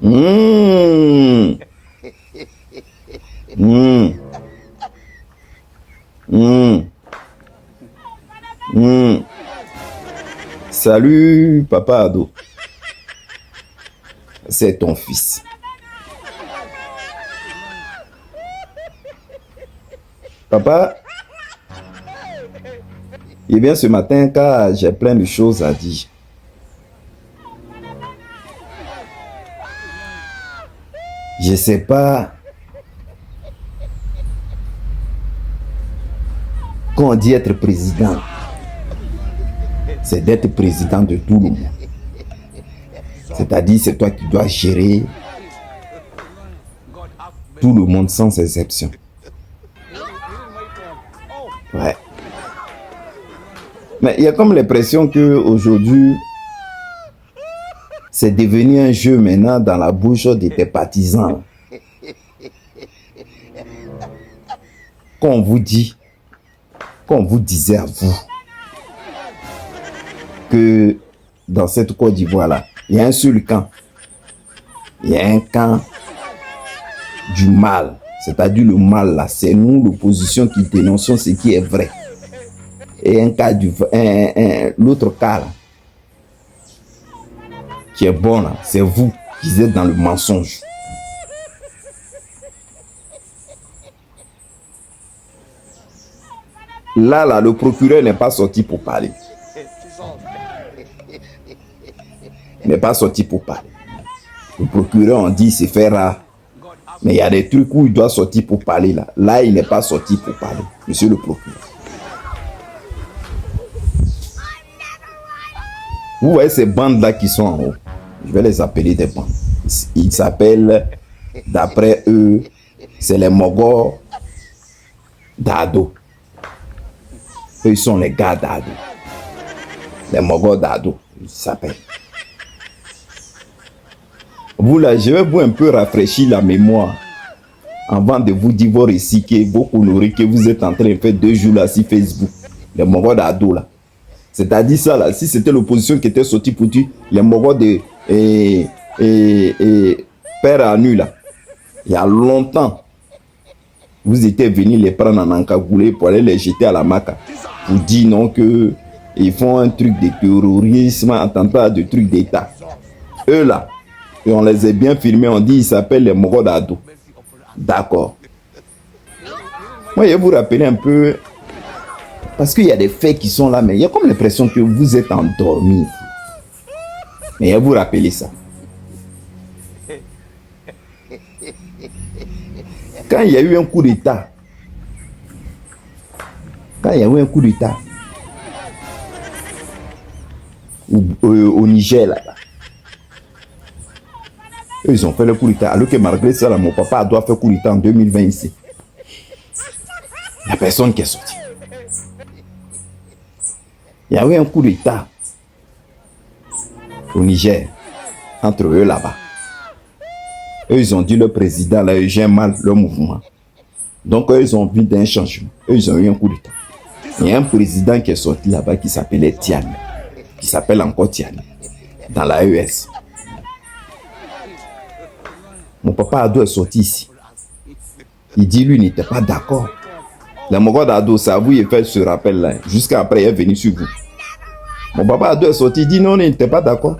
Mmh. Mmh. Mmh. Mmh. Salut, papa ado. C'est ton fils. Papa, il vient ce matin car j'ai plein de choses à dire. Je sais pas. Quand on dit être président, c'est d'être président de tout le monde. C'est-à-dire, c'est toi qui dois gérer tout le monde sans exception. Ouais. Mais il y a comme l'impression qu'aujourd'hui, c'est devenu un jeu maintenant dans la bouche de tes partisans. Quand on vous dit, quand on vous disait à vous que dans cette Côte d'Ivoire-là, il y a un seul camp. Il y a un camp du mal. C'est-à-dire le mal là, c'est nous, l'opposition, qui dénonçons ce qui est vrai. Et un cas l'autre cas là, qui est bon là, c'est vous qui êtes dans le mensonge. Là, le procureur n'est pas sorti pour parler. Il n'est pas sorti pour parler. Le procureur, on dit, c'est fait rare. Mais il y a des trucs où il doit sortir pour parler là. Là, il n'est pas sorti pour parler, monsieur le procureur. Vous voyez ces bandes-là qui sont en haut. Je vais les appeler des bandes. Ils s'appellent, d'après eux, c'est les Mogors d'Ado. Eux, ils sont les gars d'Ado. Les Mogors d'Ado, ils s'appellent. Vous là, je vais vous un peu rafraîchir la mémoire avant de vous dire vos récits, vos conneries que vous êtes en train de faire 2 jours là sur Facebook. Les Mogors d'Ado là. C'est-à-dire ça là, si c'était l'opposition qui était sortie pour dire les Mogors de Père Anu là, il y a longtemps, vous étiez venus les prendre en encagoulé pour aller les jeter à la maca. Pour dire non que ils font un truc de terrorisme, attentat de trucs d'État. Eux là, et on les a bien filmés, on dit ils s'appellent les Mogors d'Ado. D'accord. Moi, je vais vous rappeler un peu, parce qu'il y a des faits qui sont là, mais il y a comme l'impression que vous êtes endormis. Mais je vais vous rappeler ça. Quand il y a eu un coup d'État, au Niger, là-bas, eux, ils ont fait le coup d'État. Alors que malgré ça, là, mon papa doit faire coup d'État en 2020 ici. Il n'y a personne qui est sorti. Il y a eu un coup d'État au Niger, entre eux là-bas. Eux, ils ont dit le président, là, il gère mal le mouvement. Donc, eux, ils ont vu d'un changement. Eux, ils ont eu un coup d'État. Il y a un président qui est sorti là-bas qui s'appelait Tiani, qui s'appelle encore Tiani, dans la ES. Mon papa Ado est sorti ici. Il dit, lui, n'était pas d'accord. Les Mogors d'Ado, ça vous, il fait ce rappel-là. Jusqu'à après, il est venu sur vous. Mon papa Ado est sorti, il dit, non, il n'était pas d'accord.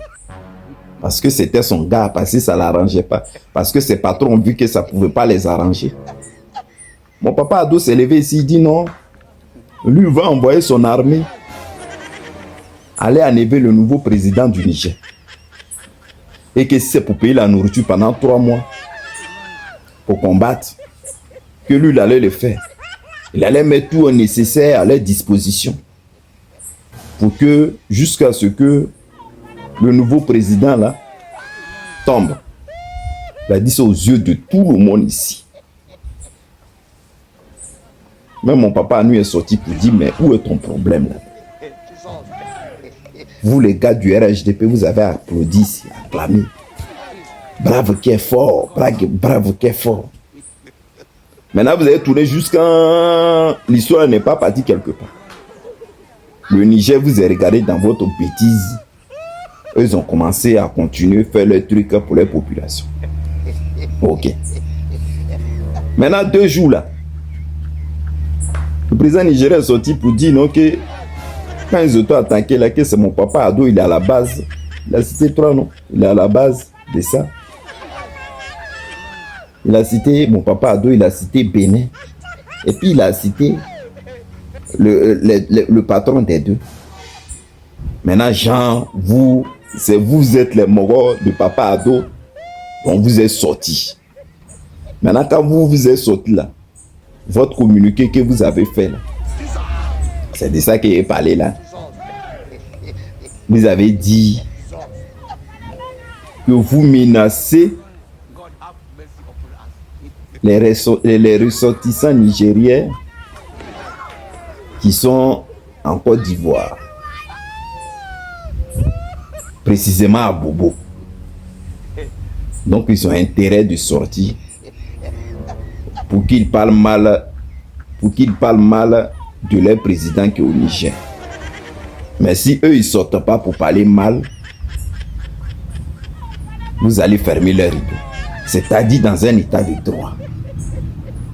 Parce que c'était son gars, parce que ça ne l'arrangeait pas. Parce que ses patrons ont vu que ça ne pouvait pas les arranger. Mon papa Ado s'est levé ici, il dit, non, lui va envoyer son armée aller enlever le nouveau président du Niger. Et que si c'est pour payer la nourriture pendant 3 mois, pour combattre, que lui, il allait le faire. Il allait mettre tout au nécessaire à leur disposition. Pour que, jusqu'à ce que le nouveau président, là, tombe. Il a dit ça aux yeux de tout le monde ici. Même mon papa, nous, est sorti pour dire, mais où est ton problème, là? Vous, les gars du RHDP, vous avez applaudi, acclamé. Bravo qui est fort, bravo qui est fort. Maintenant, vous avez tourné jusqu'à... L'histoire n'est pas partie quelque part. Le Niger vous a regardé dans votre bêtise. Eux, ils ont commencé à continuer à faire leur truc pour les populations. Ok. Maintenant, 2 jours là, le président nigérien est sorti pour dire non, que quand ils ont attaqué là, que c'est mon papa Ado, il est à la base. Il a cité 3 noms. Il est à la base de ça. Il a cité mon papa Ado, il a cité Bénin. Et puis il a cité le patron des deux. Maintenant, Jean, vous êtes les morts de papa Ado, dont vous êtes sortis. Maintenant, quand vous êtes sortis là, votre communiqué que vous avez fait là, c'est de ça qu'il est parlé là. Vous avez dit que vous menacez les ressortissants nigériens qui sont en Côte d'Ivoire, précisément à Bobo. Donc ils ont intérêt de sortir pour qu'ils parlent mal de leur président qui est au Niger. Mais si eux ils sortent pas pour parler mal, vous allez fermer leur rideau. C'est-à-dire dans un état de droit.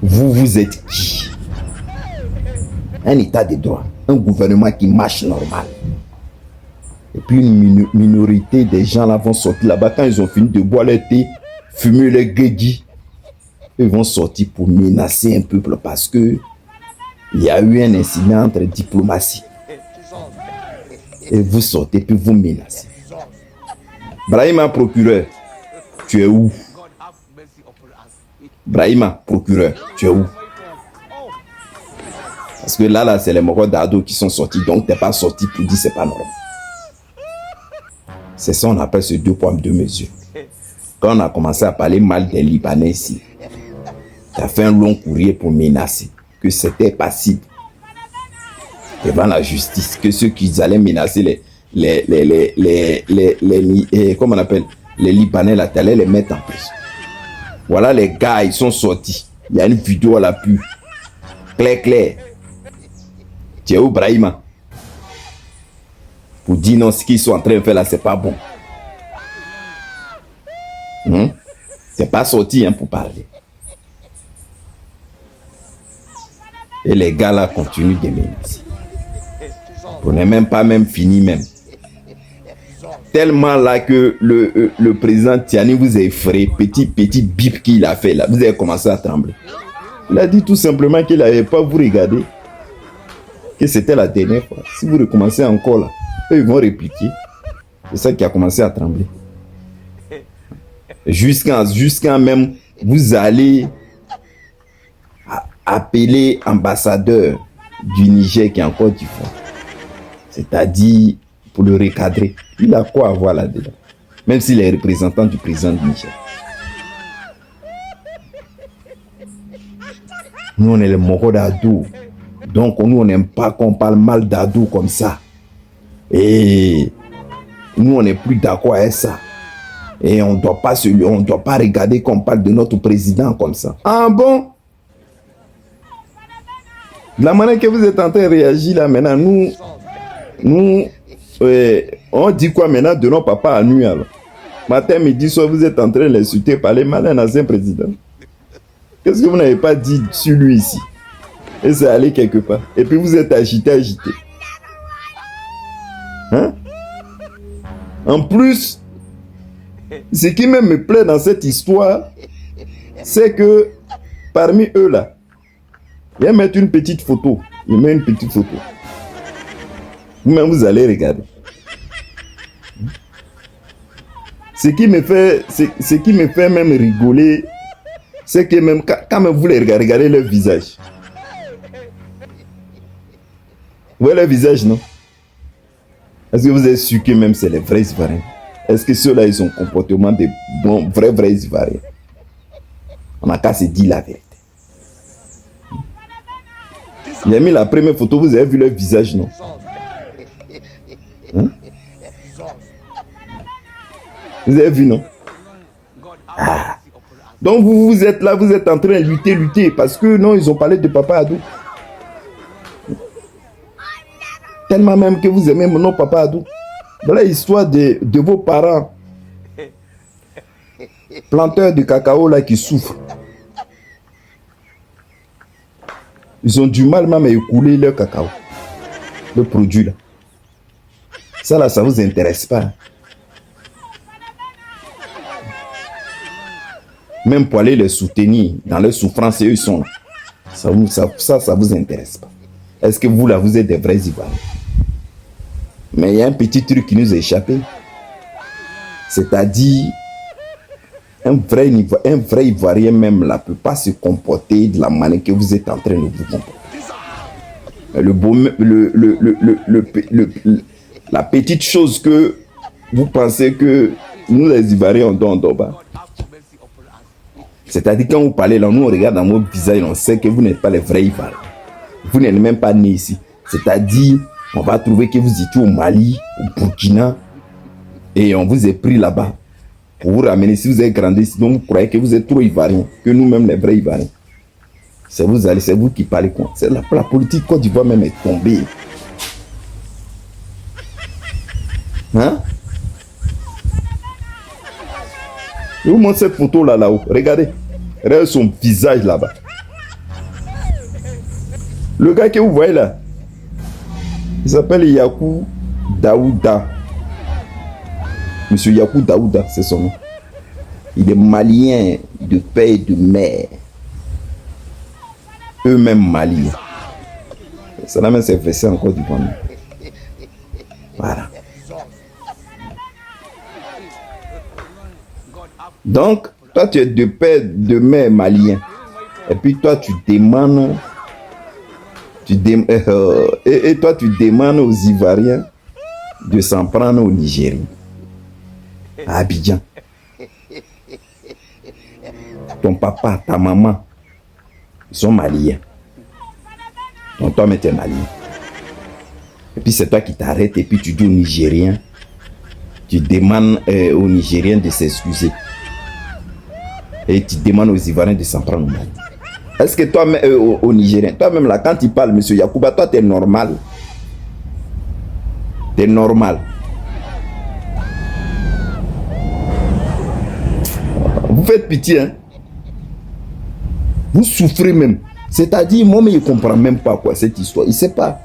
Vous êtes qui? Un état de droit, un gouvernement qui marche normal. Et puis une minorité des gens là vont sortir là-bas quand ils ont fini de boire leur thé, fumer leur guédi. Ils vont sortir pour menacer un peuple parce que il y a eu un incident entre diplomatie. Et vous sortez puis vous menacez. Brahima, procureur, tu es où? Brahima, procureur, tu es où? Parce que là, c'est les morts d'Ado qui sont sortis, donc tu n'es pas sorti pour dire c'est pas normal. C'est ça, on appelle ce 2 poids 2 mesures. Quand on a commencé à parler mal des Libanais ici, tu as fait un long courrier pour menacer que c'était passible devant la justice, que ceux qui allaient menacer comment on appelle, les Libanais, là, tu allais les mettre en prison. Voilà, les gars, ils sont sortis. Il y a une vidéo à l'appui. Clair. Tu es où, Brahima? Pour dire non, ce qu'ils sont en train de faire là, c'est pas bon. C'est pas sorti pour parler. Et les gars là continuent de menacer. On n'est même pas fini même. Tellement là que le président Tiani vous a effrayé, petit bip qu'il a fait là, vous avez commencé à trembler. Il a dit tout simplement qu'il n'avait pas vous regarder, que c'était la dernière fois. Si vous recommencez encore là, eux ils vont répliquer. C'est ça qui a commencé à trembler. Jusqu'à même vous allez appeler ambassadeur du Niger qui est en Côte d'Ivoire. C'est-à-dire pour le recadrer. Il a quoi à voir là-dedans? Même s'il est représentant du président du Niger. Nous, on est les moraux d'Ado. Donc, nous, on n'aime pas qu'on parle mal d'Ado comme ça. Et nous, on n'est plus d'accord avec ça. Et on ne doit pas regarder qu'on parle de notre président comme ça. Ah bon? De la manière que vous êtes en train de réagir là maintenant, on dit quoi maintenant de nos papas à nuit alors? Matin, midi, soir, vous êtes en train de l'insulter, parler mal à un ancien président. Qu'est-ce que vous n'avez pas dit sur lui ici? Et c'est allé quelque part. Et puis vous êtes agité. Hein? En plus, ce qui même me plaît dans cette histoire, c'est que parmi eux là, il va mettre une petite photo. Il met une petite photo. Vous-même, vous allez regarder. Ce qui me fait même rigoler, c'est que même quand vous les regardez leur visage. Vous voyez leur visage, non? Est-ce que vous êtes sûr que même c'est les vrais Ivoiriens? Est-ce que ceux-là, ils ont un comportement de bons, vrais Ivoiriens? On n'a qu'à se dire la vérité. Il a mis la première photo, vous avez vu leur visage, non? Vous avez vu, non? Donc vous êtes là, vous êtes en train de lutter, parce que non, ils ont parlé de papa Ado. Tellement même que vous aimez mon nom papa Ado. Voilà l'histoire de vos parents. planteurs de cacao là qui souffrent. Ils ont du mal même à écouler leur cacao, le produit là. Ça là, ça vous intéresse pas. Même pour aller les soutenir dans leur souffrance, eux ils sont là. Ça vous intéresse pas. Est-ce que vous là, vous êtes des vrais Ivoiriens? Mais il y a un petit truc qui nous a échappé. C'est-à-dire, un vrai Ivoirien même là ne peut pas se comporter de la manière que vous êtes en train de vous comporter. La petite chose que vous pensez que nous les Ivoiriens on dort pas. C'est-à-dire quand vous parlez là, nous on regarde dans votre visage et on sait que vous n'êtes pas les vrais Ivoiriens. Vous n'êtes même pas nés ici. C'est-à-dire, on va trouver que vous étiez au Mali, au Burkina, et on vous a pris là-bas pour vous ramener. Si vous êtes grandi ici, donc vous croyez que vous êtes trop Ivoiriens, que nous-mêmes les vrais Ivoiriens. C'est vous qui parlez quoi. C'est la politique Côte d'Ivoire même est tombée. Hein? Je vous montre cette photo là-haut. Regardez. Regardez son visage là-bas. Le gars que vous voyez là, il s'appelle Yakou Daouda. Monsieur Yakou Daouda, c'est son nom. Il est malien de père et de mère. Eux-mêmes maliens. Ça là même c'est versé encore du bon. Voilà. Donc, toi tu es de père, de mère malien. Et puis toi tu demandes... et toi tu demandes aux Ivoiriens de s'en prendre au Nigériens. À Abidjan. Ton papa, ta maman, ils sont maliens. Ton homme était malien. Et puis c'est toi qui t'arrêtes et puis tu dis aux Nigériens, tu demandes aux Nigériens de s'excuser. Et tu demandes aux Ivoiriens de s'en prendre au Mali. Est-ce que toi, au Nigérien, toi-même là, quand tu parles, monsieur Yacouba, toi, t'es normal. T'es normal. Vous faites pitié, hein? Vous souffrez même. C'est-à-dire, moi, mais je ne comprends même pas quoi, cette histoire. Il ne sait pas.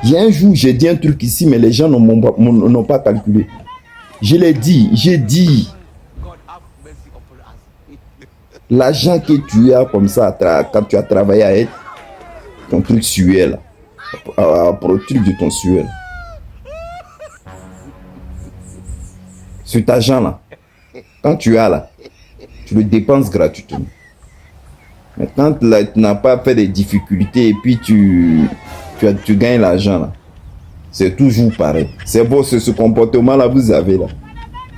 Il y a un jour, j'ai dit un truc ici, mais les gens n'ont pas calculé. Je l'ai dit, j'ai dit. L'argent que tu as comme ça, quand tu as travaillé à être ton truc suel, pour le truc de ton suel. Cet argent-là, quand tu as là, tu le dépenses gratuitement. Mais quand là, tu n'as pas fait des difficultés et puis tu gagnes l'argent là, c'est toujours pareil. C'est beau, ce comportement-là, vous avez là.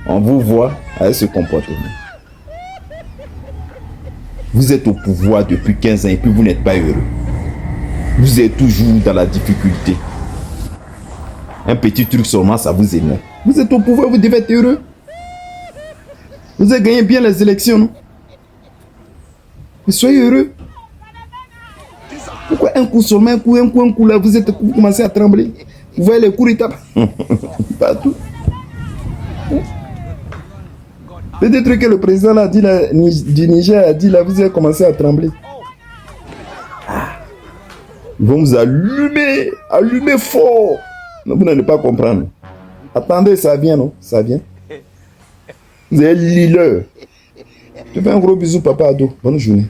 On vous voit avec ce comportement. Vous êtes au pouvoir depuis 15 ans et puis vous n'êtes pas heureux. Vous êtes toujours dans la difficulté. Un petit truc seulement, ça vous énerve. Vous êtes au pouvoir, vous devez être heureux. Vous avez gagné bien les élections, non? Mais soyez heureux. Pourquoi un coup seulement, un coup là, vous commencez à trembler? Vous voyez les coups d'étape partout. Peut-être que le président là, du Niger a dit là, vous avez commencé à trembler. Ils vont vous allumer fort. Non, vous n'allez pas comprendre. Attendez, ça vient, non? Ça vient. Vous avez l'îleur. Je te fais un gros bisou, papa Ado. Bonne journée.